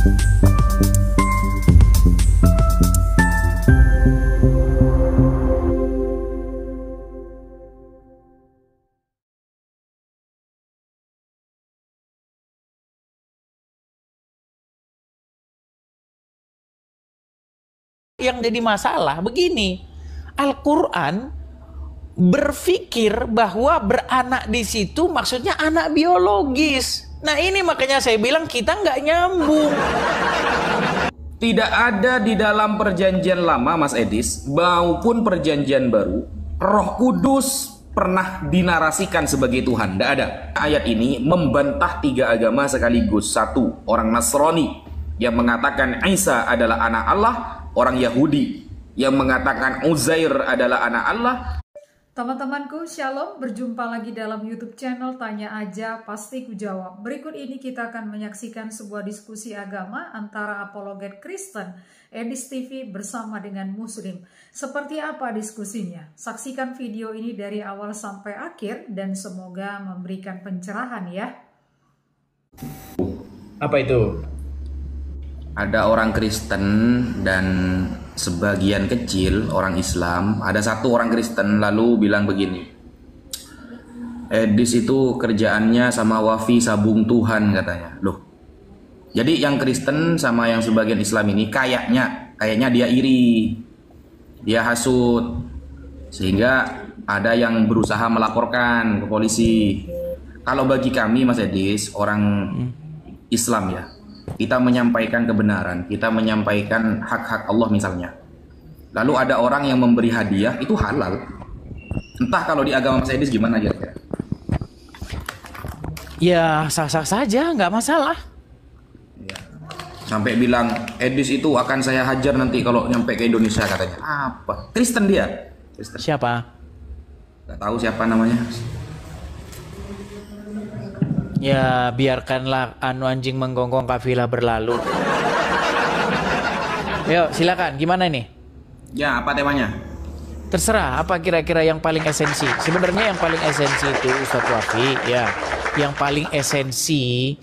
Yang jadi masalah begini, Al-Quran berpikir bahwa beranak di situ maksudnya anak biologis. Nah ini makanya saya bilang kita nggak nyambung. Tidak ada di dalam perjanjian lama, Mas Edis, maupun perjanjian baru, Roh Kudus pernah dinarasikan sebagai Tuhan. Tidak ada. Ayat ini membantah tiga agama sekaligus. Satu, orang Nasrani yang mengatakan Isa adalah anak Allah. Orang Yahudi yang mengatakan Uzair adalah anak Allah. Teman-temanku, Shalom, berjumpa lagi dalam YouTube channel Tanya Aja Pasti Kujawab. Berikut ini kita akan menyaksikan sebuah diskusi agama antara apologet Kristen, Edis TV bersama dengan Muslim. Seperti apa diskusinya? Saksikan video ini dari awal sampai akhir dan semoga memberikan pencerahan ya. Apa itu? Ada orang Kristen dan sebagian kecil orang Islam. Ada satu orang Kristen lalu bilang begini, Edis itu kerjaannya sama Wafi sabung Tuhan katanya. Loh, jadi yang Kristen sama yang sebagian Islam ini kayaknya dia iri, dia hasut, sehingga ada yang berusaha melaporkan ke polisi. Kalau bagi kami Mas Edis, orang Islam ya, kita menyampaikan kebenaran, kita menyampaikan hak-hak Allah misalnya. Lalu ada orang yang memberi hadiah, itu halal. Entah kalau di agama Mas Edis gimana aja. Ya sah-sah saja, nggak masalah. Ya. Sampai bilang Edis itu akan saya hajar nanti kalau nyampe ke Indonesia katanya. Apa? Kristen dia. Kristen. Siapa? Gak tahu siapa namanya. Ya biarkanlah anjing menggonggong kafilah berlalu. Yuk silakan, gimana ini? Ya, apa temanya? Terserah, apa kira-kira yang paling esensi? Sebenarnya yang paling esensi itu Ustadz Wafi, ya. Yang paling esensi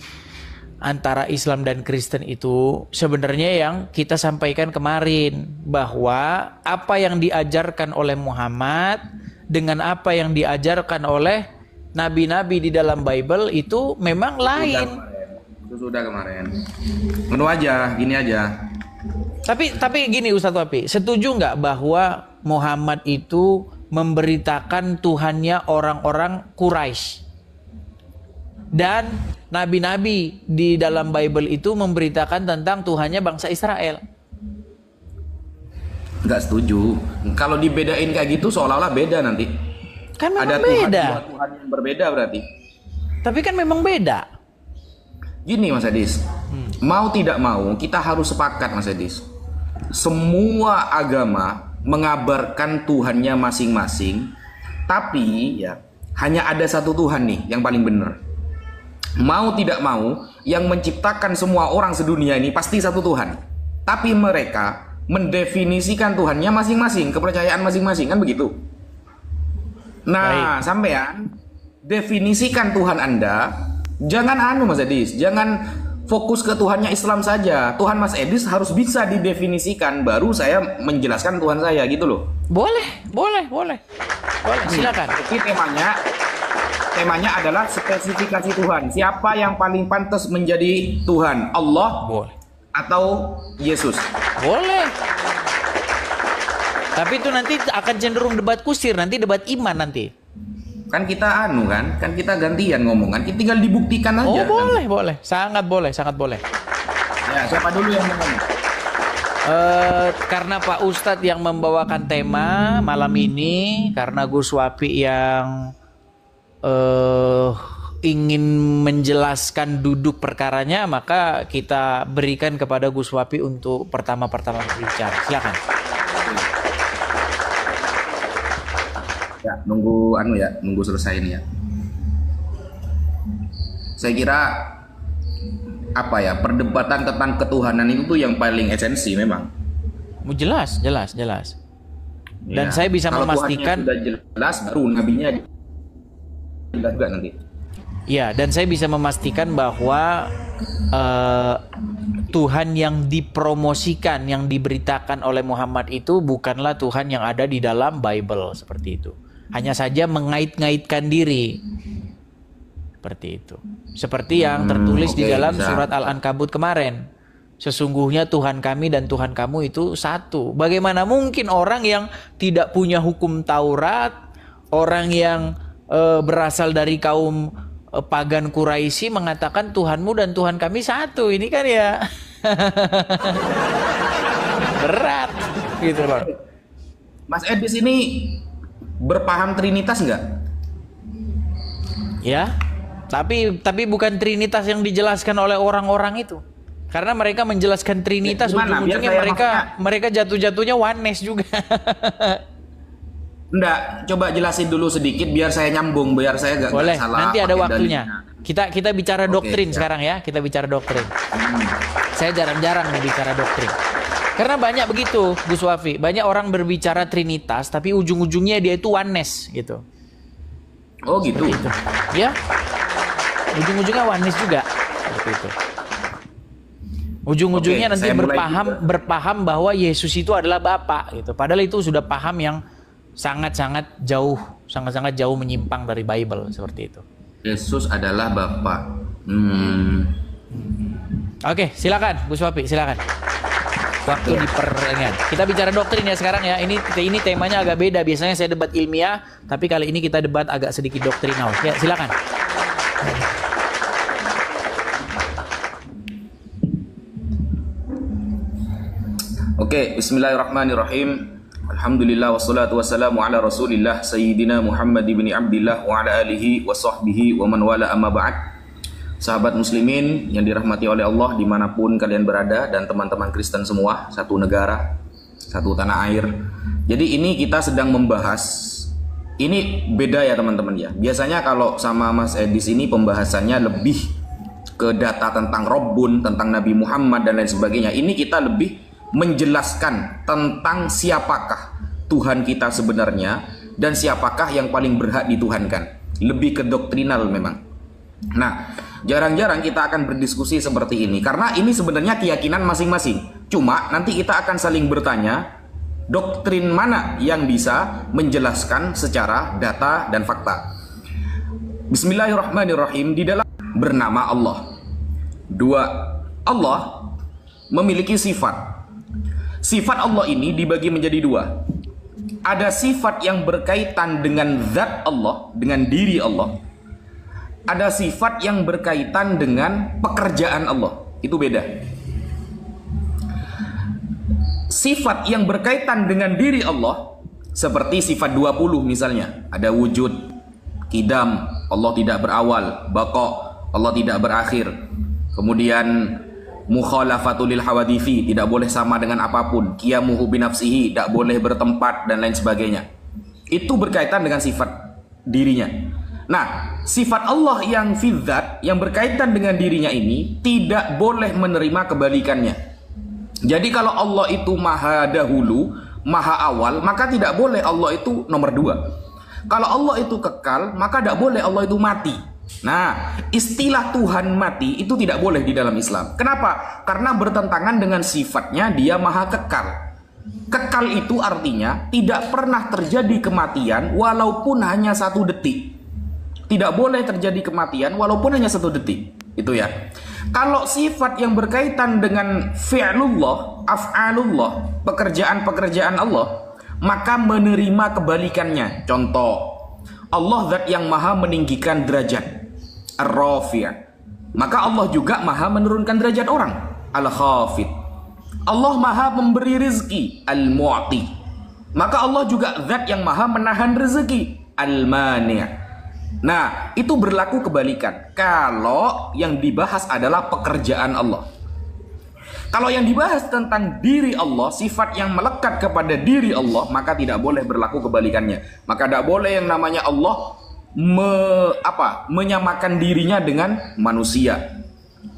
antara Islam dan Kristen itu sebenarnya yang kita sampaikan kemarin, bahwa apa yang diajarkan oleh Muhammad dengan apa yang diajarkan oleh nabi-nabi di dalam Bible itu memang lain. Itu sudah kemarin. Menu aja, gini aja. Tapi gini Ustadz Wafi, setuju nggak bahwa Muhammad itu memberitakan Tuhannya orang-orang Quraisy dan nabi-nabi di dalam Bible itu memberitakan tentang Tuhannya bangsa Israel? Nggak setuju. Kalau dibedain kayak gitu seolah-olah beda nanti. Kan memang ada beda. Tuhan yang berbeda berarti. Tapi kan memang beda. Gini Mas Edis, mau tidak mau kita harus sepakat Mas Edis. Semua agama mengabarkan Tuhannya masing-masing, tapi ya hanya ada satu Tuhan nih yang paling benar. Mau tidak mau, yang menciptakan semua orang sedunia ini pasti satu Tuhan. Tapi mereka mendefinisikan Tuhannya masing-masing, kepercayaan masing-masing, kan begitu? Nah, sampean definisikan Tuhan Anda, jangan Mas Edis, jangan fokus ke Tuhannya Islam saja. Tuhan Mas Edis harus bisa didefinisikan, baru saya menjelaskan Tuhan saya, gitu loh. Boleh, silakan. Jadi temanya adalah spesifikasi Tuhan. Siapa yang paling pantas menjadi Tuhan? Allah boleh atau Yesus? Boleh. Tapi itu nanti akan cenderung debat kusir, nanti debat iman nanti. Kan kita kan kita gantian ngomong, kan kita tinggal dibuktikan aja. Oh boleh, sangat boleh. Ya, siapa dulu yang ngomong? Karena Pak Ustadz yang membawakan tema malam ini, karena Gus Wafi yang ingin menjelaskan duduk perkaranya, maka kita berikan kepada Gus Wafi untuk pertama berbicara. Silakan. Ya, nunggu selesai ini ya. Saya kira perdebatan tentang ketuhanan itu tuh yang paling esensi memang. Jelas. Dan ya, saya bisa memastikan sudah jelas, baru nabinya juga nanti. Ya, dan saya bisa memastikan bahwa Tuhan yang dipromosikan, yang diberitakan oleh Muhammad itu bukanlah Tuhan yang ada di dalam Bible, seperti itu. Hanya saja mengait-ngaitkan diri. Seperti itu. Seperti yang tertulis di dalam surat Al-Ankabut kemarin. Sesungguhnya Tuhan kami dan Tuhan kamu itu satu. Bagaimana mungkin orang yang tidak punya hukum Taurat, orang yang berasal dari kaum pagan Quraisy mengatakan Tuhanmu dan Tuhan kami satu? Ini kan ya berat gitu loh. Mas Edis ini berpaham Trinitas nggak? Ya, tapi bukan Trinitas yang dijelaskan oleh orang-orang itu. Karena mereka menjelaskan Trinitas, ujung-ujungnya mereka jatuh-jatuhnya oneness juga. Enggak, coba jelasin dulu sedikit biar saya nyambung, biar saya nggak boleh, salah. nanti ada waktunya. Kita bicara doktrin sekarang ya, kita bicara doktrin. Saya jarang-jarang nih bicara doktrin. Karena banyak begitu, Gus Wafi. Banyak orang berbicara Trinitas, tapi ujung-ujungnya dia itu oneness gitu. Oh gitu. Itu. Ya, ujung-ujungnya oneness juga. Seperti itu. Ujung-ujungnya nanti berpaham bahwa Yesus itu adalah Bapa gitu. Padahal itu sudah paham yang sangat-sangat jauh menyimpang dari Bible, seperti itu. Yesus adalah Bapa. Oke, silakan Gus Wafi, silakan. Waktu diperenggan. Kita bicara doktrin ya sekarang ya. Ini temanya agak beda. Biasanya saya debat ilmiah, tapi kali ini kita debat agak sedikit doktrinal. Ya, silakan. Oke, bismillahirrahmanirrahim. Alhamdulillah wassalatu wassalamu ala Rasulillah Sayyidina Muhammad ibn Abdillah wa ala alihi wa sahbihi wa man wala amma ba'd. Sahabat muslimin yang dirahmati oleh Allah dimanapun kalian berada, dan teman-teman Kristen semua, satu negara, satu tanah air. Jadi ini kita sedang membahas, ini beda ya teman-teman ya. Biasanya kalau sama Mas Edis ini pembahasannya lebih ke data tentang Rabbun, tentang Nabi Muhammad dan lain sebagainya. Ini kita lebih menjelaskan tentang siapakah Tuhan kita sebenarnya dan siapakah yang paling berhak dituhankan. Lebih ke doktrinal memang. Nah, jarang-jarang kita akan berdiskusi seperti ini karena ini sebenarnya keyakinan masing-masing. Cuma nanti kita akan saling bertanya doktrin mana yang bisa menjelaskan secara data dan fakta. Bismillahirrahmanirrahim. Di dalam bernama Allah. Allah memiliki sifat. Sifat Allah ini dibagi menjadi dua. Ada sifat yang berkaitan dengan zat Allah, dengan diri Allah. Ada sifat yang berkaitan dengan pekerjaan Allah. Itu beda. Sifat yang berkaitan dengan diri Allah, seperti sifat 20 misalnya. Ada wujud, qidam, Allah tidak berawal, baqa, Allah tidak berakhir. Kemudian mukhalafatul lil hawadithi, tidak boleh sama dengan apapun, qiyamuhu binafsihi, tidak boleh bertempat dan lain sebagainya. Itu berkaitan dengan sifat dirinya. Nah, sifat Allah yang fidzat, yang berkaitan dengan dirinya ini tidak boleh menerima kebalikannya. Jadi kalau Allah itu maha dahulu, maha awal, maka tidak boleh Allah itu nomor dua. Kalau Allah itu kekal, maka tidak boleh Allah itu mati. Nah, istilah Tuhan mati itu tidak boleh di dalam Islam. Kenapa? Karena bertentangan dengan sifatnya dia maha kekal. Kekal itu artinya tidak pernah terjadi kematian walaupun hanya 1 detik. Tidak boleh terjadi kematian walaupun hanya 1 detik. Itu ya. Kalau sifat yang berkaitan dengan fi'lullah, af'alullah, pekerjaan-pekerjaan Allah, maka menerima kebalikannya. Contoh, Allah zat yang maha meninggikan derajat, ar-rafi'. Maka Allah juga maha menurunkan derajat orang, al-khafid. Allah maha memberi rezeki, al-mu'ti. Maka Allah juga zat yang maha menahan rezeki, al-mani'. Nah, itu berlaku kebalikan. Kalau yang dibahas adalah pekerjaan Allah. Kalau yang dibahas tentang diri Allah, sifat yang melekat kepada diri Allah, maka tidak boleh berlaku kebalikannya. Maka tidak boleh yang namanya Allah menyamakan dirinya dengan manusia,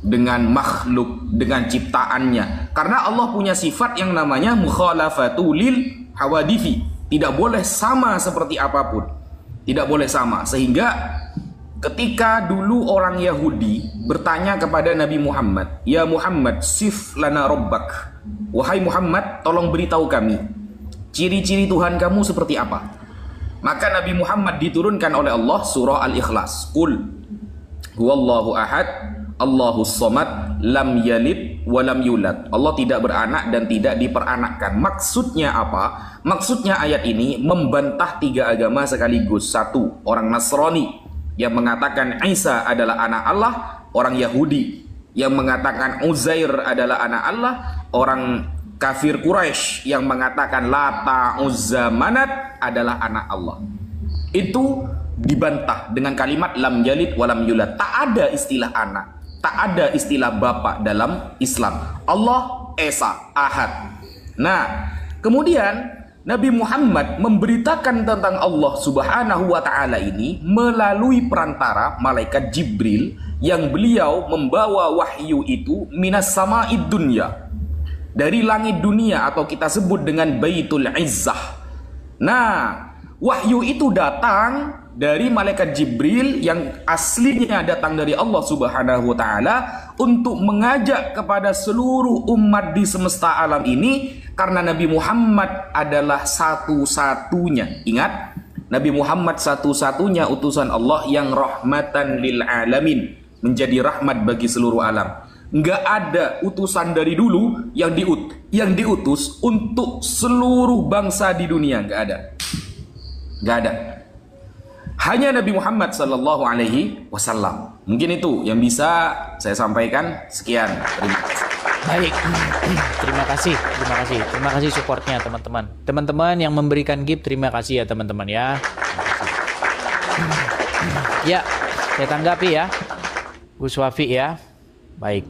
dengan makhluk, dengan ciptaannya. Karena Allah punya sifat yang namanya mukhalafatul lil hawadithi. Tidak boleh sama seperti apapun. Tidak boleh sama. Sehingga Ketika dulu orang Yahudi bertanya kepada Nabi Muhammad, "Ya Muhammad, sif lana rabbak." Wahai Muhammad, tolong beritahu kami ciri-ciri Tuhan kamu seperti apa. Maka Nabi Muhammad diturunkan oleh Allah surah Al-Ikhlas. Qul huwallahu ahad, Allahus samad, lam yalid wa lam yulad. Allah tidak beranak dan tidak diperanakkan. Maksudnya apa? Maksudnya ayat ini membantah 3 agama sekaligus. 1, orang Nasrani yang mengatakan Isa adalah anak Allah, orang Yahudi yang mengatakan Uzair adalah anak Allah, orang kafir Quraisy yang mengatakan Lata, Uzza, Manat adalah anak Allah. Itu dibantah dengan kalimat lam yalid walam yulad. Tak ada istilah anak, tak ada istilah bapak dalam Islam. Allah Esa, Ahad. Nah, kemudian Nabi Muhammad memberitakan tentang Allah Subhanahu wa Ta'ala ini melalui perantara malaikat Jibril yang beliau membawa wahyu itu minas sama'id dunya, dari langit dunia, atau kita sebut dengan Baitul Izzah. Nah, wahyu itu datang dari malaikat Jibril yang aslinya datang dari Allah Subhanahu wa Ta'ala untuk mengajak kepada seluruh umat di semesta alam ini, karena Nabi Muhammad adalah satu-satunya. Ingat, Nabi Muhammad satu-satunya utusan Allah yang rahmatan lil alamin, menjadi rahmat bagi seluruh alam. Nggak ada utusan dari dulu yang diutus untuk seluruh bangsa di dunia. Nggak ada. Nggak ada. Hanya Nabi Muhammad sallallahu alaihi wasallam. Mungkin itu yang bisa saya sampaikan. Sekian. Terima kasih. Baik, terima kasih supportnya teman-teman. Teman-teman yang memberikan gift, terima kasih ya teman-teman ya. Ya, saya tanggapi ya, Gus Wafi ya. Baik.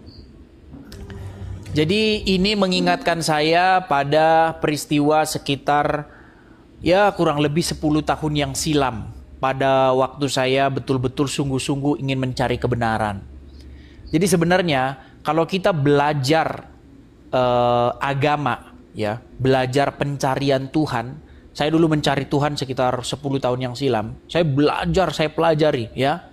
Jadi ini mengingatkan saya pada peristiwa sekitar ya kurang lebih 10 tahun yang silam, pada waktu saya betul-betul sungguh-sungguh ingin mencari kebenaran. Jadi sebenarnya kalau kita belajar agama, ya, belajar pencarian Tuhan. Saya dulu mencari Tuhan sekitar 10 tahun yang silam. Saya belajar, saya pelajari, ya.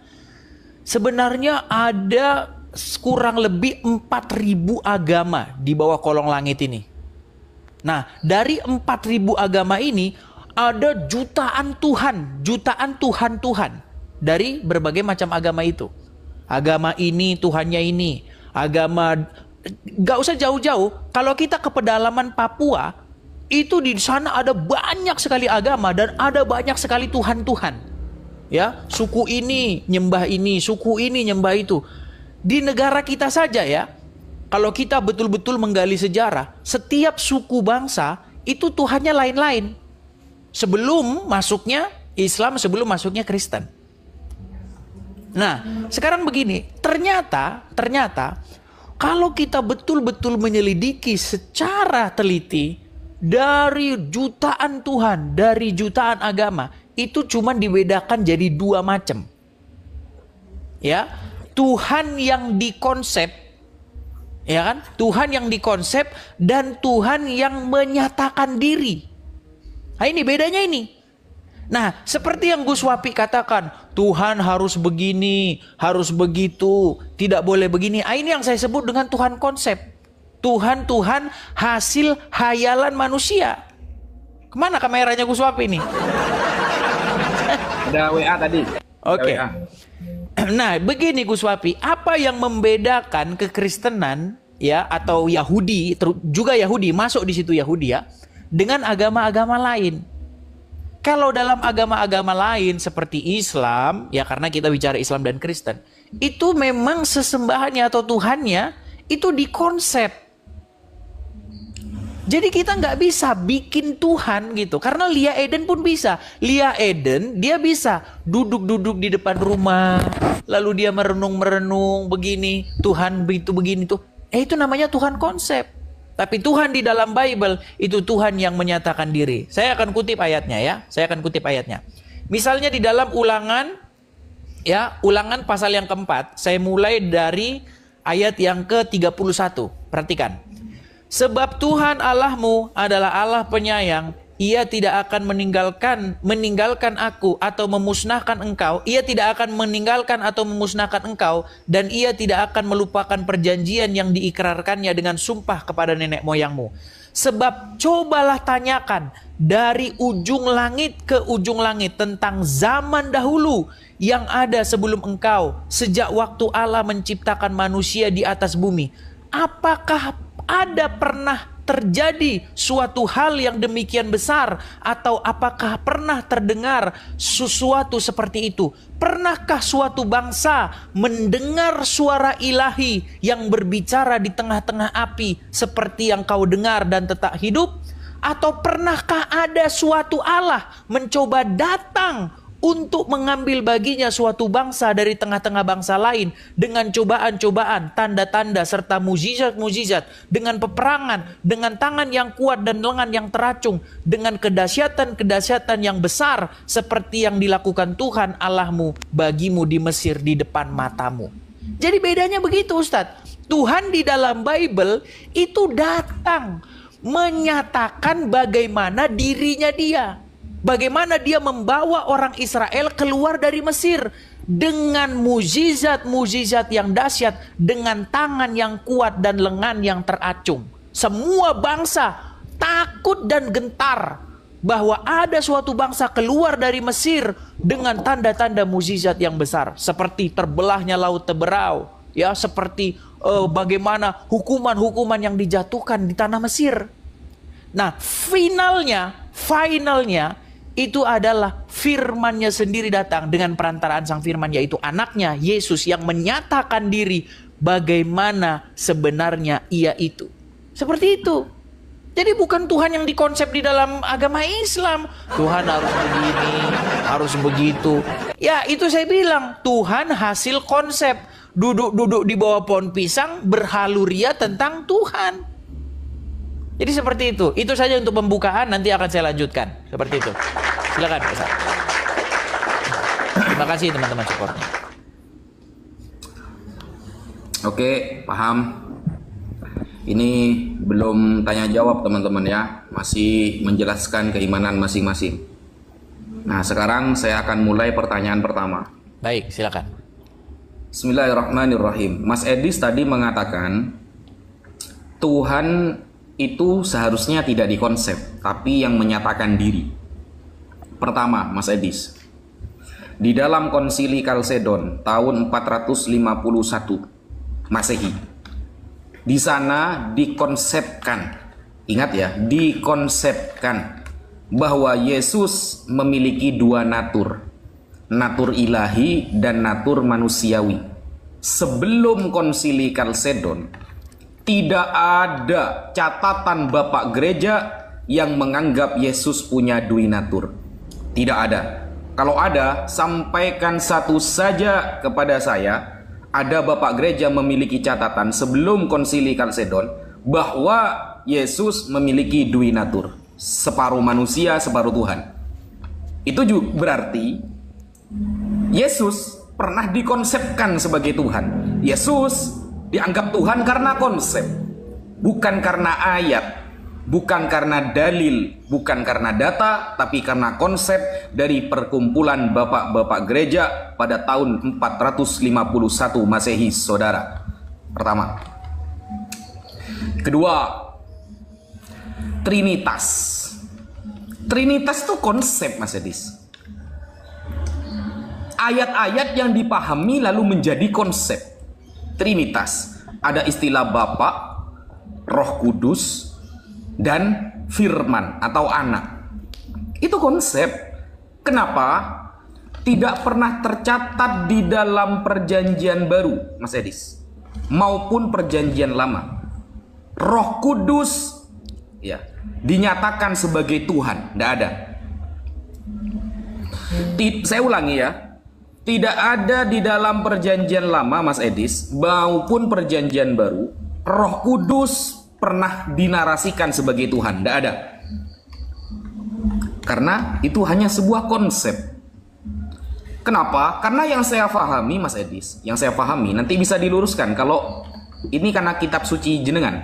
Sebenarnya ada kurang lebih 4.000 agama di bawah kolong langit ini. Nah, dari 4.000 agama ini ada jutaan Tuhan dari berbagai macam agama itu. Agama ini Tuhannya ini. Agama, gak usah jauh-jauh. Kalau kita ke pedalaman Papua, itu di sana ada banyak sekali agama dan ada banyak sekali Tuhan-Tuhan. Ya, suku ini nyembah ini, suku ini nyembah itu. Di negara kita saja ya, kalau kita betul-betul menggali sejarah, setiap suku bangsa itu Tuhannya lain-lain. Sebelum masuknya Islam, sebelum masuknya Kristen. Nah, sekarang begini, ternyata kalau kita betul-betul menyelidiki secara teliti dari jutaan Tuhan, dari jutaan agama, itu cuma dibedakan jadi 2 macam. Ya, Tuhan yang dikonsep, ya kan? Tuhan yang dikonsep dan Tuhan yang menyatakan diri. Nah, ini bedanya ini. Nah, seperti yang Gus Wapi katakan, Tuhan harus begini, harus begitu, tidak boleh begini. Ini yang saya sebut dengan Tuhan konsep. Tuhan hasil hayalan manusia. Kemana kameranya Gus Wapi ini? Ada WA tadi. Oke. Nah, begini Gus Wapi, apa yang membedakan kekristenan ya atau Yahudi, juga Yahudi, masuk di situ Yahudi ya, dengan agama-agama lain? Kalau dalam agama-agama lain seperti Islam, ya karena kita bicara Islam dan Kristen, itu memang sesembahannya atau Tuhannya itu dikonsep. Jadi kita nggak bisa bikin Tuhan gitu. Karena Lia Eden pun bisa. Lia Eden dia bisa duduk-duduk di depan rumah, lalu dia merenung-merenung begini, Tuhan begitu begini tuh. Itu namanya Tuhan konsep. Tapi Tuhan di dalam Bible itu Tuhan yang menyatakan diri. Saya akan kutip ayatnya ya. Saya akan kutip ayatnya. Misalnya di dalam Ulangan ya, Ulangan pasal yang keempat. Saya mulai dari ayat yang ke-31. Perhatikan. Sebab Tuhan Allahmu adalah Allah penyayang ia tidak akan meninggalkan aku atau memusnahkan engkau. Ia tidak akan meninggalkan atau memusnahkan engkau, dan ia tidak akan melupakan perjanjian yang diikrarkannya dengan sumpah kepada nenek moyangmu. Sebab cobalah tanyakan dari ujung langit ke ujung langit tentang zaman dahulu yang ada sebelum engkau, sejak waktu Allah menciptakan manusia di atas bumi. Apakah ada pernah terjadi suatu hal yang demikian besar, atau apakah pernah terdengar sesuatu seperti itu? Pernahkah suatu bangsa mendengar suara ilahi yang berbicara di tengah-tengah api seperti yang kau dengar dan tetap hidup? Atau pernahkah ada suatu Allah mencoba datang untuk mengambil baginya suatu bangsa dari tengah-tengah bangsa lain dengan cobaan-cobaan, tanda-tanda, serta mujizat-mujizat, dengan peperangan, dengan tangan yang kuat dan lengan yang teracung, dengan kedahsyatan-kedahsyatan yang besar seperti yang dilakukan Tuhan Allahmu bagimu di Mesir di depan matamu. Jadi bedanya begitu, Ustadz. Tuhan di dalam Bible itu datang menyatakan bagaimana dirinya dia. Bagaimana dia membawa orang Israel keluar dari Mesir dengan mujizat-mujizat yang dahsyat, dengan tangan yang kuat dan lengan yang teracung. Semua bangsa takut dan gentar bahwa ada suatu bangsa keluar dari Mesir dengan tanda-tanda mujizat yang besar, seperti terbelahnya laut Teberau, ya, seperti bagaimana hukuman-hukuman yang dijatuhkan di tanah Mesir. Nah, finalnya itu adalah firman-Nya sendiri datang dengan perantaraan sang firman, yaitu anaknya Yesus yang menyatakan diri bagaimana sebenarnya ia itu. Seperti itu. Jadi bukan Tuhan yang dikonsep di dalam agama Islam. Tuhan harus begini, harus begitu. Ya, itu saya bilang, Tuhan hasil konsep. Duduk-duduk di bawah pohon pisang berhaluria tentang Tuhan. Jadi seperti itu. Itu saja untuk pembukaan, nanti akan saya lanjutkan. Seperti itu. Silakan, Ustaz. Terima kasih teman-teman supportnya. Oke, paham. Ini belum tanya jawab teman-teman ya. Masih menjelaskan keimanan masing-masing. Nah, sekarang saya akan mulai pertanyaan pertama. Baik, silakan. Bismillahirrahmanirrahim. Mas Edis tadi mengatakan Tuhan itu seharusnya tidak dikonsep, tapi yang menyatakan diri. Pertama, Mas Edis, di dalam Konsili Kalsedon tahun 451 Masehi, di sana dikonsepkan, ingat ya, dikonsepkan bahwa Yesus memiliki dua natur, natur ilahi dan natur manusiawi. Sebelum Konsili Kalsedon, tidak ada catatan Bapak Gereja yang menganggap Yesus punya dui natur. Tidak ada. Kalau ada, sampaikan satu saja kepada saya. Ada Bapak Gereja memiliki catatan sebelum Konsili Kalsedon bahwa Yesus memiliki dui natur. Separuh manusia, separuh Tuhan. Itu juga berarti Yesus pernah dikonsepkan sebagai Tuhan. Yesus dianggap Tuhan karena konsep, bukan karena ayat, bukan karena dalil, bukan karena data, tapi karena konsep dari perkumpulan bapak-bapak gereja pada tahun 451 Masehi, saudara. Pertama. Kedua, Trinitas. Trinitas itu konsep, Mas Edis. Ayat-ayat yang dipahami lalu menjadi konsep. Trinitas, ada istilah Bapa, Roh Kudus, dan Firman atau Anak. Itu konsep. Kenapa? Tidak pernah tercatat di dalam Perjanjian Baru, Mas Edis, maupun Perjanjian Lama. Roh Kudus, ya, dinyatakan sebagai Tuhan, tidak ada. Saya ulangi ya. Tidak ada di dalam Perjanjian Lama, Mas Edis, maupun Perjanjian Baru, Roh Kudus pernah dinarasikan sebagai Tuhan. Tidak ada. Karena itu hanya sebuah konsep. Kenapa? Karena yang saya pahami, Mas Edis, yang saya pahami, nanti bisa diluruskan kalau ini karena kitab suci jenengan.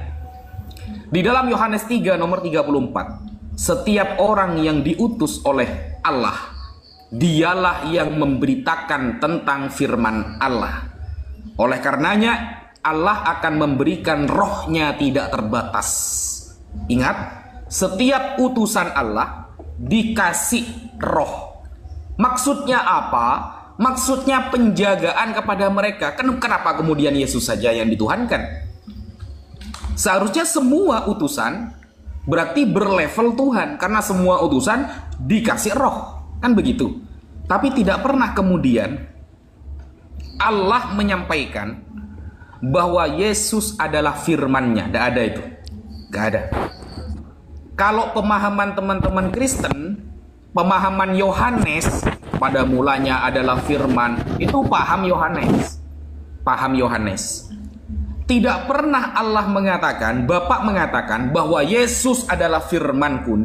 Di dalam Yohanes 3 nomor 34, setiap orang yang diutus oleh Allah, dialah yang memberitakan tentang firman Allah. Oleh karenanya Allah akan memberikan rohnya tidak terbatas. Ingat, setiap utusan Allah dikasih roh. Maksudnya apa? Maksudnya penjagaan kepada mereka. Kenapa kemudian Yesus saja yang dituhankan? Seharusnya semua utusan berarti berlevel Tuhan, karena semua utusan dikasih roh, kan begitu. Tapi tidak pernah kemudian Allah menyampaikan bahwa Yesus adalah firman-Nya. Tidak ada itu, tidak ada. Kalau pemahaman teman-teman Kristen, pemahaman Yohanes, pada mulanya adalah firman, itu paham Yohanes. Paham Yohanes. Tidak pernah Allah mengatakan, Bapa mengatakan bahwa Yesus adalah firman-Ku.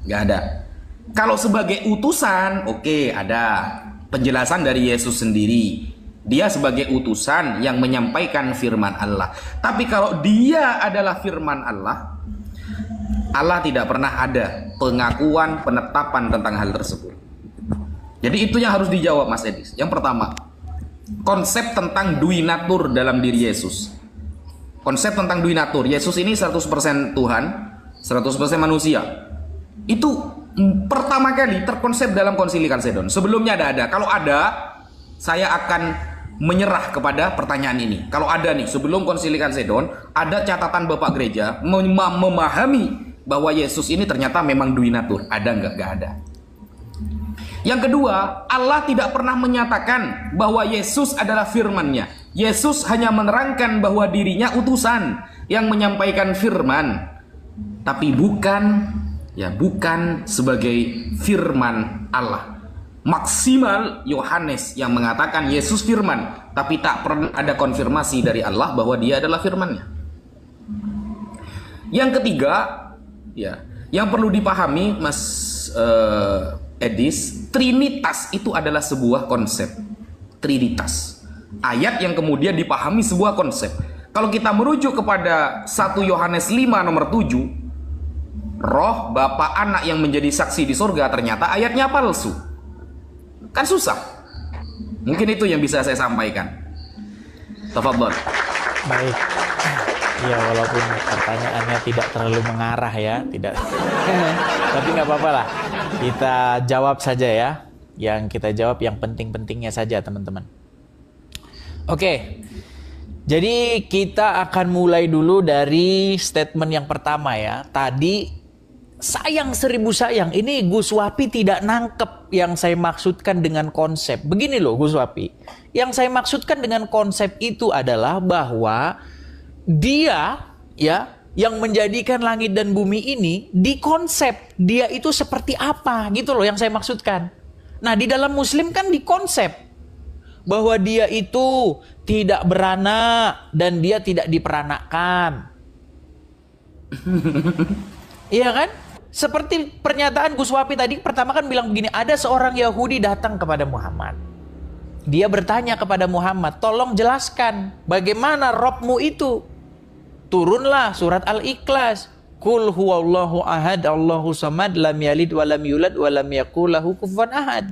Nggak ada. Kalau sebagai utusan, oke, ada penjelasan dari Yesus sendiri. Dia sebagai utusan yang menyampaikan firman Allah. Tapi kalau dia adalah firman Allah, Allah tidak pernah ada pengakuan, penetapan tentang hal tersebut. Jadi itu yang harus dijawab, Mas Edis. Yang pertama, konsep tentang duinatur dalam diri Yesus. Konsep tentang duinatur, Yesus ini 100% Tuhan, 100% manusia. Itu pertama kali terkonsep dalam Konsili Kalsedon. Sebelumnya ada. Kalau ada, saya akan menyerah kepada pertanyaan ini. Kalau ada nih, sebelum Konsili Kalsedon, ada catatan Bapak Gereja memahami bahwa Yesus ini ternyata memang duinatur. Ada nggak? Nggak ada. Yang kedua, Allah tidak pernah menyatakan bahwa Yesus adalah firman-Nya. Yesus hanya menerangkan bahwa dirinya utusan yang menyampaikan firman, tapi bukan sebagai firman Allah. Maksimal Yohanes yang mengatakan Yesus firman, tapi tak pernah ada konfirmasi dari Allah bahwa dia adalah firman-Nya. Yang ketiga, yang perlu dipahami, Mas Edis, Trinitas itu adalah sebuah konsep. Trinitas, ayat yang kemudian dipahami sebuah konsep. Kalau kita merujuk kepada 1 Yohanes 5 nomor 7, Roh, Bapa, Anak yang menjadi saksi di surga, ternyata ayatnya palsu. Kan susah. Mungkin itu yang bisa saya sampaikan. Tafadhol. Baik. Ya, walaupun pertanyaannya tidak terlalu mengarah ya, tidak. Tapi nggak apa-apa lah. Kita jawab saja ya. Yang kita jawab yang penting-pentingnya saja, teman-teman. Oke. Jadi kita akan mulai dulu dari statement yang pertama ya. Tadi sayang 1000 sayang. Ini Gus Wapi tidak nangkep yang saya maksudkan dengan konsep. Begini loh Gus Wapi. Yang saya maksudkan dengan konsep itu adalah bahwa dia ya yang menjadikan langit dan bumi ini dikonsep. Dia itu seperti apa gitu loh yang saya maksudkan. Nah, di dalam Muslim kan dikonsep bahwa dia itu tidak beranak dan dia tidak diperanakkan. Iya kan? Seperti pernyataan Gus Wapi tadi pertama kan bilang begini, ada seorang Yahudi datang kepada Muhammad. Dia bertanya kepada Muhammad, tolong jelaskan bagaimana Robmu itu. Turunlah surat Al-Ikhlas. Qul huwallahu ahad, Allahu samad, lam yalid wa lam yulad wa lam yakul lahu kufuwan ahad.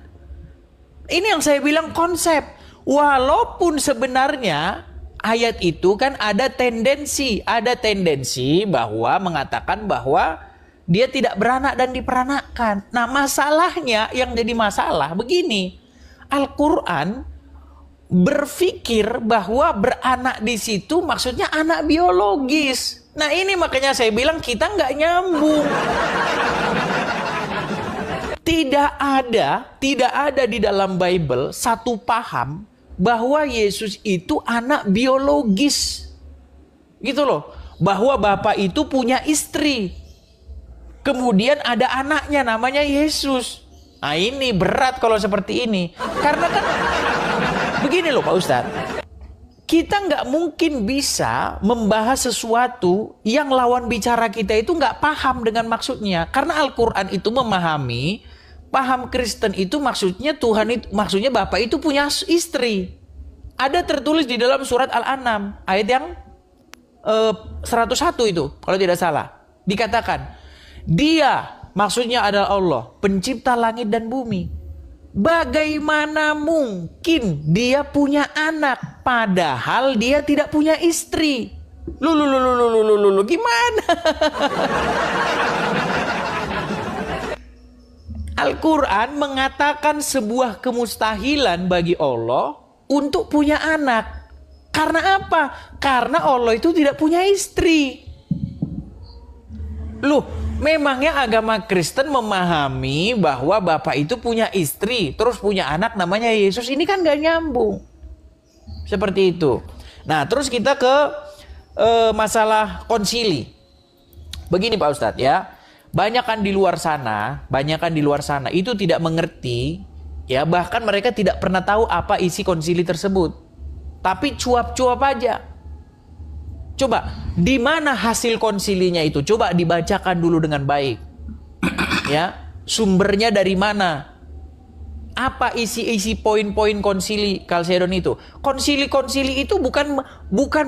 Ini yang saya bilang konsep. Walaupun sebenarnya ayat itu kan ada tendensi bahwa mengatakan bahwa dia tidak beranak dan diperanakkan. Nah, masalahnya yang jadi masalah begini. Al-Qur'an berpikir bahwa beranak di situ maksudnya anak biologis. Nah, ini makanya saya bilang kita nggak nyambung. Tidak ada di dalam Bible satu paham bahwa Yesus itu anak biologis. Gitu loh. Bahwa Bapak itu punya istri. Kemudian ada anaknya namanya Yesus. Nah, ini berat kalau seperti ini. Karena kan begini loh Pak Ustadz. Kita nggak mungkin bisa membahas sesuatu yang lawan bicara kita itu nggak paham dengan maksudnya. Karena Al-Quran itu memahami, paham Kristen itu maksudnya Tuhan itu, maksudnya Bapak itu punya istri. Ada tertulis di dalam surat Al-An'am ayat yang 101 itu kalau tidak salah. Dikatakan, Dia, maksudnya adalah Allah, pencipta langit dan bumi. Bagaimana mungkin dia punya anak padahal dia tidak punya istri? Gimana? Al-Quran mengatakan sebuah kemustahilan bagi Allah untuk punya anak. Karena apa? Karena Allah itu tidak punya istri. Memangnya agama Kristen memahami bahwa bapak itu punya istri, terus punya anak namanya Yesus? Ini kan gak nyambung. Seperti itu. Nah, terus kita ke masalah konsili. Begini Pak Ustadz ya. Banyak kan di luar sana itu tidak mengerti, ya, bahkan mereka tidak pernah tahu apa isi konsili tersebut. Tapi cuap-cuap aja. Coba, di mana hasil konsilinya itu? Coba dibacakan dulu dengan baik. Ya, sumbernya dari mana? Apa isi poin-poin konsili Kalsedon itu? Konsili itu bukan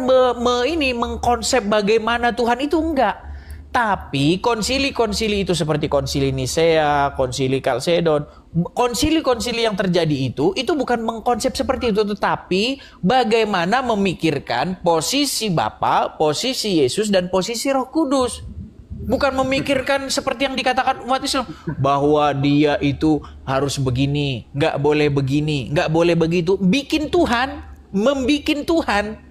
mengkonsep bagaimana Tuhan itu, enggak. Tapi konsili-konsili itu seperti konsili Nisea, konsili Kalsedon, konsili-konsili yang terjadi itu bukan mengkonsep seperti itu, tetapi bagaimana memikirkan posisi Bapa, posisi Yesus, dan posisi Roh Kudus. Bukan memikirkan seperti yang dikatakan umat Islam, bahwa dia itu harus begini, nggak boleh begini, nggak boleh begitu. Bikin Tuhan, membikin Tuhan.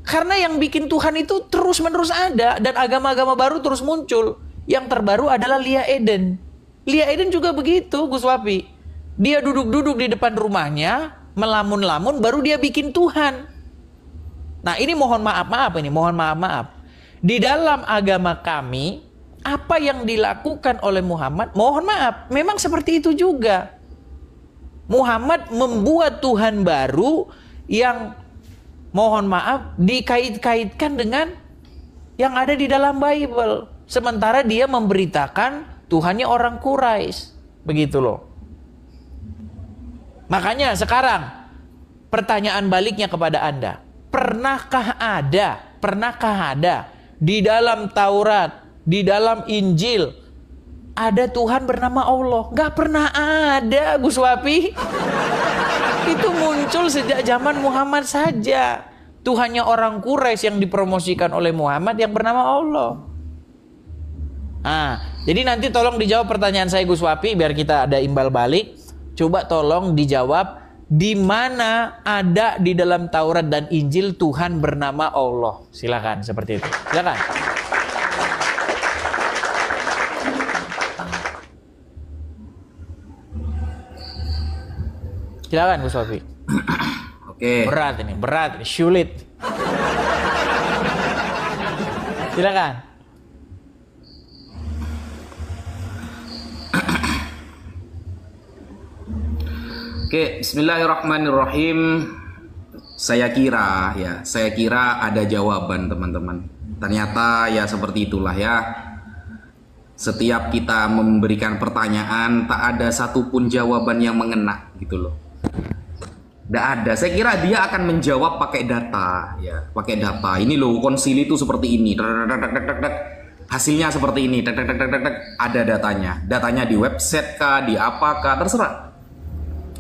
Karena yang bikin Tuhan itu terus-menerus ada, dan agama-agama baru terus muncul. Yang terbaru adalah Lia Eden. Lia Eden juga begitu, Gus Wapi. Dia duduk-duduk di depan rumahnya, melamun-lamun, baru dia bikin Tuhan. Nah, ini mohon maaf ini. Di dalam agama kami, apa yang dilakukan oleh Muhammad, mohon maaf, memang seperti itu juga. Muhammad membuat Tuhan baru yang, mohon maaf, dikait-kaitkan dengan yang ada di dalam Bible. Sementara dia memberitakan Tuhannya orang Quraisy. Begitu loh. Makanya sekarang pertanyaan baliknya kepada Anda. Pernahkah ada di dalam Taurat, di dalam Injil, ada Tuhan bernama Allah? Gak pernah ada, Gus Wapi. Itu muncul sejak zaman Muhammad saja. Tuhannya orang Quraisy yang dipromosikan oleh Muhammad yang bernama Allah. Jadi nanti tolong dijawab pertanyaan saya Gus Wapi biar kita ada imbal balik. Coba tolong dijawab, di mana ada di dalam Taurat dan Injil Tuhan bernama Allah? Silakan, seperti itu. Silakan. Silakan Gus Wafi. Oke. Berat ini, sulit. Silakan. Oke, bismillahirrahmanirrahim. Saya kira ada jawaban, teman-teman. Ternyata ya seperti itulah ya. Setiap kita memberikan pertanyaan, tak ada satupun jawaban yang mengena gitu loh. Nggak ada. Saya kira dia akan menjawab pakai data, ya, pakai data. Ini loh, konsili itu seperti ini. Hasilnya seperti ini. Ada datanya. Datanya di website kah, di apakah, terserah.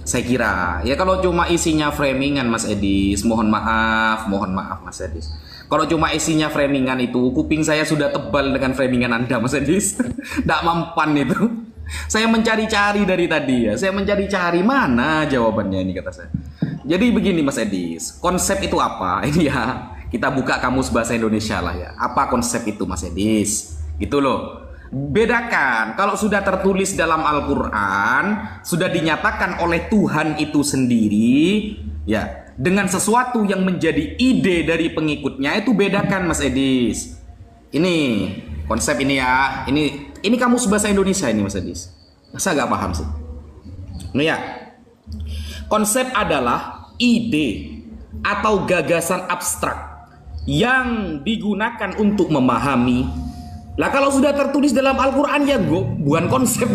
Saya kira, ya kalau cuma isinya framingan Mas Edis, mohon maaf Mas Edis. Kalau cuma isinya framingan itu, kuping saya sudah tebal dengan framingan Anda Mas Edis. Nggak mempan itu. Saya mencari-cari dari tadi ya. Saya mencari-cari mana jawabannya ini, kata saya. Jadi begini Mas Edis, konsep itu apa? Ini ya, kita buka kamus bahasa Indonesia lah ya. Apa konsep itu Mas Edis? Gitu loh. Bedakan, kalau sudah tertulis dalam Al-Quran, sudah dinyatakan oleh Tuhan itu sendiri, ya, dengan sesuatu yang menjadi ide dari pengikutnya, itu bedakan Mas Edis. Ini konsep ini ya, ini kamus bahasa Indonesia ini Mas Edis. Masa gak paham sih? Ini ya, konsep adalah ide atau gagasan abstrak yang digunakan untuk memahami. Lah kalau sudah tertulis dalam Al-Quran ya bukan konsep.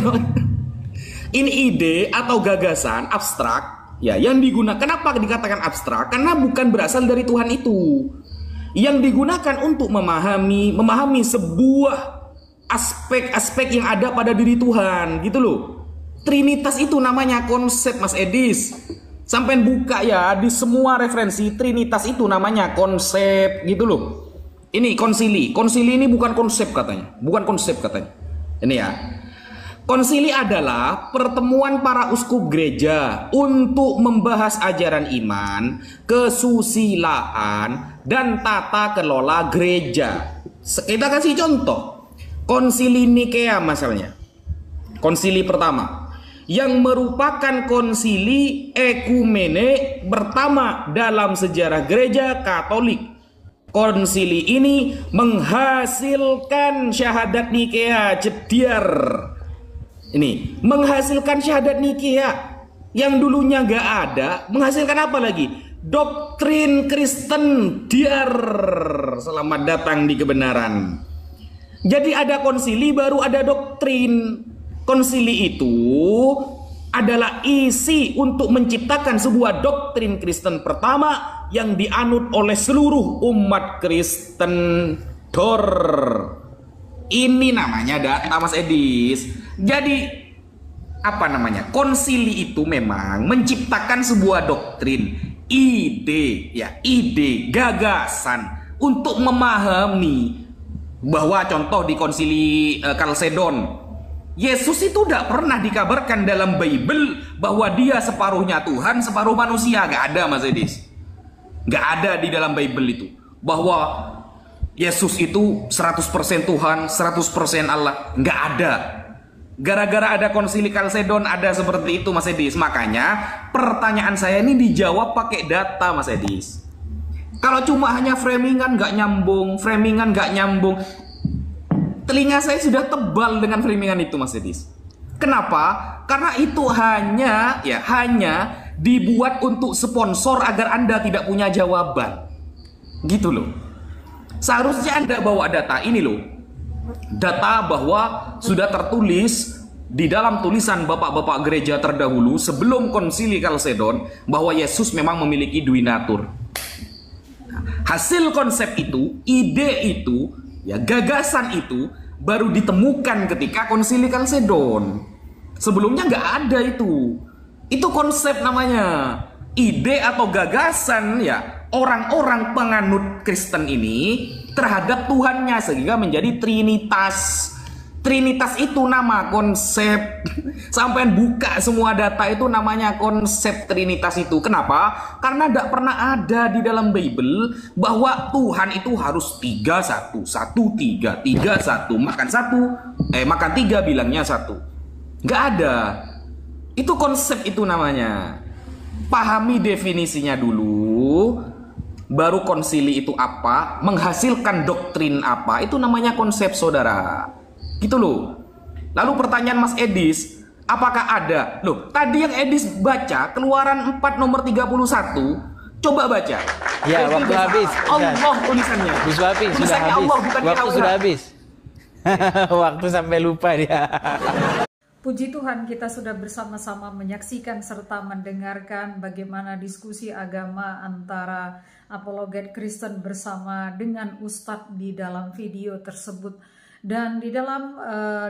Ini ide atau gagasan abstrak ya yang digunakan. Kenapa dikatakan abstrak? Karena bukan berasal dari Tuhan itu. Yang digunakan untuk memahami sebuah aspek-aspek yang ada pada diri Tuhan, gitu loh. Trinitas itu namanya konsep, Mas Edis. Sampai buka ya di semua referensi, Trinitas itu namanya konsep, gitu loh. Ini konsili. Konsili ini bukan konsep katanya. Bukan konsep katanya. Ini ya. Konsili adalah pertemuan para uskup gereja untuk membahas ajaran iman, kesusilaan, dan tata kelola gereja. Kita kasih contoh. Konsili Nikea misalnya. Konsili pertama. Yang merupakan konsili ekumene pertama dalam sejarah gereja Katolik. Konsili ini menghasilkan syahadat Nikea jediar. Ini menghasilkan syahadat Nikea yang dulunya nggak ada, menghasilkan apa lagi? Doktrin Kristen diar. Selamat datang di kebenaran. Jadi ada konsili baru ada doktrin. Konsili itu adalah isi untuk menciptakan sebuah doktrin Kristen pertama yang dianut oleh seluruh umat Kristen. Ini namanya data, Mas Edis. Jadi apa namanya? Konsili itu memang menciptakan sebuah doktrin, ide, gagasan untuk memahami bahwa contoh di konsili Kalsedon, Yesus itu tidak pernah dikabarkan dalam Bible bahwa dia separuhnya Tuhan, separuh manusia. Gak ada, Mas Edis. Gak ada di dalam Bible itu bahwa Yesus itu 100% Tuhan, 100% Allah. Gak ada. Gara-gara ada konsili Kalsedon ada seperti itu, Mas Edis. Makanya pertanyaan saya ini dijawab pakai data, Mas Edis. Kalau cuma hanya framingan gak nyambung, telinga saya sudah tebal dengan framingan itu, Mas Edis. Kenapa? Karena itu hanya dibuat untuk sponsor agar Anda tidak punya jawaban. Gitu loh. Seharusnya Anda bawa data ini loh. Data bahwa sudah tertulis di dalam tulisan bapak-bapak gereja terdahulu sebelum konsili Kalsedon bahwa Yesus memang memiliki dui natur. Hasil konsep itu, ide itu, gagasan itu baru ditemukan ketika konsili Kalsedon. Sebelumnya nggak ada itu. Itu konsep namanya. Ide atau gagasan orang-orang penganut Kristen ini terhadap Tuhannya sehingga menjadi Trinitas. Trinitas itu nama konsep. Sampai buka semua data itu namanya konsep Trinitas itu. Kenapa? Karena tidak pernah ada di dalam Bible bahwa Tuhan itu harus 3-1, 1-3, 3-1, makan 3 bilangnya 1. Nggak ada. Itu konsep itu namanya. Pahami definisinya dulu, baru konsili itu apa, menghasilkan doktrin apa, itu namanya konsep, saudara. Gitu loh. Lalu pertanyaan Mas Edis, apakah ada? Loh, tadi yang Edis baca Keluaran 4 nomor 31, coba baca. Ya, waktu habis. Allah tulisannya. Sudah habis. Allah, bukan waktu sudah habis. Waktu sampai lupa dia. Puji Tuhan, kita sudah bersama-sama menyaksikan serta mendengarkan bagaimana diskusi agama antara apologet Kristen bersama dengan Ustadz di dalam video tersebut. Dan di dalam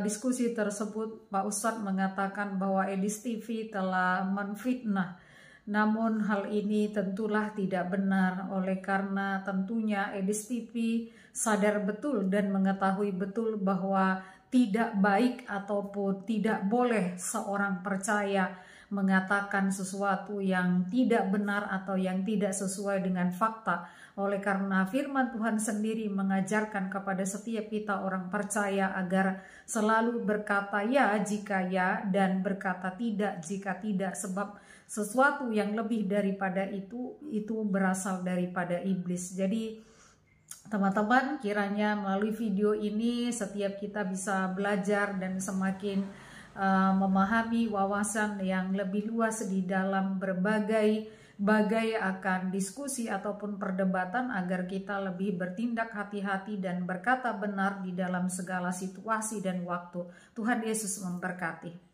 diskusi tersebut, Pak Ustadz mengatakan bahwa Edis TV telah menfitnah. Namun hal ini tentulah tidak benar, oleh karena tentunya Edis TV sadar betul dan mengetahui betul bahwa tidak baik ataupun tidak boleh seorang percaya mengatakan sesuatu yang tidak benar atau yang tidak sesuai dengan fakta. Oleh karena firman Tuhan sendiri mengajarkan kepada setiap kita orang percaya agar selalu berkata ya jika ya dan berkata tidak jika tidak, sebab sesuatu yang lebih daripada itu berasal daripada iblis. Jadi teman-teman, kiranya melalui video ini setiap kita bisa belajar dan semakin memahami wawasan yang lebih luas di dalam berbagai akan diskusi ataupun perdebatan agar kita lebih bertindak hati-hati dan berkata benar di dalam segala situasi dan waktu. Tuhan Yesus memberkati.